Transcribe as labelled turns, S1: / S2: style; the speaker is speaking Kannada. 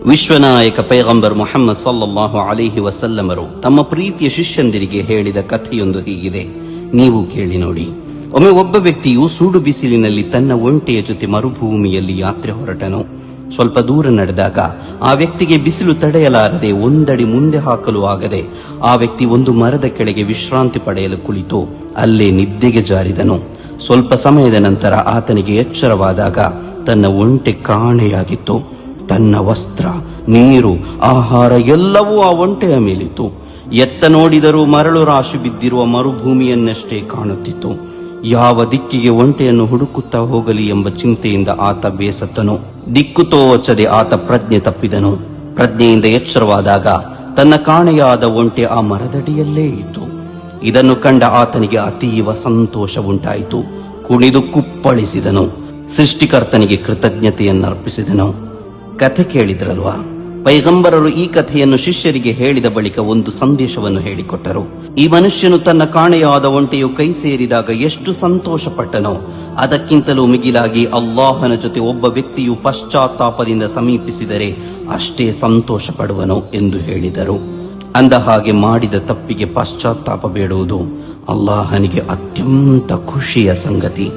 S1: ವಿಶ್ವನಾಯಕ ಪೈಗಂಬರ್ ಮುಹಮ್ಮದ್ ಸಲ್ಲಲ್ಲಾಹು ಅಲೈಹಿ ವಸಲ್ಲಮರು ತಮ್ಮ ಪ್ರೀತಿಯ ಶಿಷ್ಯಂದಿರಿಗೆ ಹೇಳಿದ ಕಥೆಯೊಂದು ಹೀಗಿದೆ, ನೀವು ಕೇಳಿ ನೋಡಿ. ಒಮ್ಮೆ ಒಬ್ಬ ವ್ಯಕ್ತಿಯು ಸೂಡು ಬಿಸಿಲಿನಲ್ಲಿ ತನ್ನ ಒಂಟೆಯ ಜೊತೆ ಮರುಭೂಮಿಯಲ್ಲಿ ಯಾತ್ರೆ ಹೊರಟನು. ಸ್ವಲ್ಪ ದೂರ ನಡೆದಾಗ ಆ ವ್ಯಕ್ತಿಗೆ ಬಿಸಿಲು ತಡೆಯಲಾರದೆ ಒಂದಡಿ ಮುಂದೆ ಹಾಕಲು ಆಗದೆ ಆ ವ್ಯಕ್ತಿ ಒಂದು ಮರದ ಕೆಳಗೆ ವಿಶ್ರಾಂತಿ ಪಡೆಯಲು ಕುಳಿತು ಅಲ್ಲೇ ನಿದ್ದೆಗೆ ಜಾರಿದನು. ಸ್ವಲ್ಪ ಸಮಯದ ನಂತರ ಆತನಿಗೆ ಎಚ್ಚರವಾದಾಗ ತನ್ನ ಒಂಟೆ ಕಾಣೆಯಾಗಿತ್ತು. ತನ್ನ ವಸ್ತ್ರ, ನೀರು, ಆಹಾರ ಎಲ್ಲವೂ ಆ ಒಂಟೆಯ ಮೇಲಿತ್ತು. ಎತ್ತ ನೋಡಿದರೂ ಮರಳು ರಾಶಿ ಬಿದ್ದಿರುವ ಮರುಭೂಮಿಯನ್ನಷ್ಟೇ ಕಾಣುತ್ತಿತ್ತು. ಯಾವ ದಿಕ್ಕಿಗೆ ಒಂಟೆಯನ್ನು ಹುಡುಕುತ್ತಾ ಹೋಗಲಿ ಎಂಬ ಚಿಂತೆಯಿಂದ ಆತ ಬೇಸತ್ತನು. ದಿಕ್ಕು ತೋಚದೆ ಆತ ಪ್ರಜ್ಞೆ ತಪ್ಪಿದನು. ಪ್ರಜ್ಞೆಯಿಂದ ಎಚ್ಚರವಾದಾಗ ತನ್ನ ಕಾಣೆಯಾದ ಒಂಟೆ ಆ ಮರದಡಿಯಲ್ಲೇ ಇತ್ತು. ಇದನ್ನು ಕಂಡ ಆತನಿಗೆ ಅತೀವ ಸಂತೋಷ ಉಂಟಾಯಿತು. ಕುಣಿದು ಕುಪ್ಪಳಿಸಿದನು. ಸೃಷ್ಟಿಕರ್ತನಿಗೆ ಕೃತಜ್ಞತೆಯನ್ನರ್ಪಿಸಿದನು. ಕಥೆ ಕೇಳಿದ್ರಲ್ವಾ? ಪೈಗಂಬರರು ಈ ಕಥೆಯನ್ನು ಶಿಷ್ಯರಿಗೆ ಹೇಳಿದ ಬಳಿಕ ಒಂದು ಸಂದೇಶವನ್ನು ಹೇಳಿಕೊಟ್ಟರು. ಈ ಮನುಷ್ಯನು ತನ್ನ ಕಾಣೆಯಾದ ಒಂಟೆಯು ಕೈ ಸೇರಿದಾಗ ಎಷ್ಟು ಸಂತೋಷ ಪಟ್ಟನೋ ಅದಕ್ಕಿಂತಲೂ ಮಿಗಿಲಾಗಿ ಅಲ್ಲಾಹನ ಜೊತೆ ಒಬ್ಬ ವ್ಯಕ್ತಿಯು ಪಶ್ಚಾತ್ತಾಪದಿಂದ ಸಮೀಪಿಸಿದರೆ ಅಷ್ಟೇ ಸಂತೋಷ ಪಡುವನು ಎಂದು ಹೇಳಿದರು. ಅಂದ ಹಾಗೆ ಮಾಡಿದ ತಪ್ಪಿಗೆ ಪಶ್ಚಾತ್ತಾಪ ಬೇಡುವುದು ಅಲ್ಲಾಹನಿಗೆ ಅತ್ಯಂತ ಖುಷಿಯ ಸಂಗತಿ.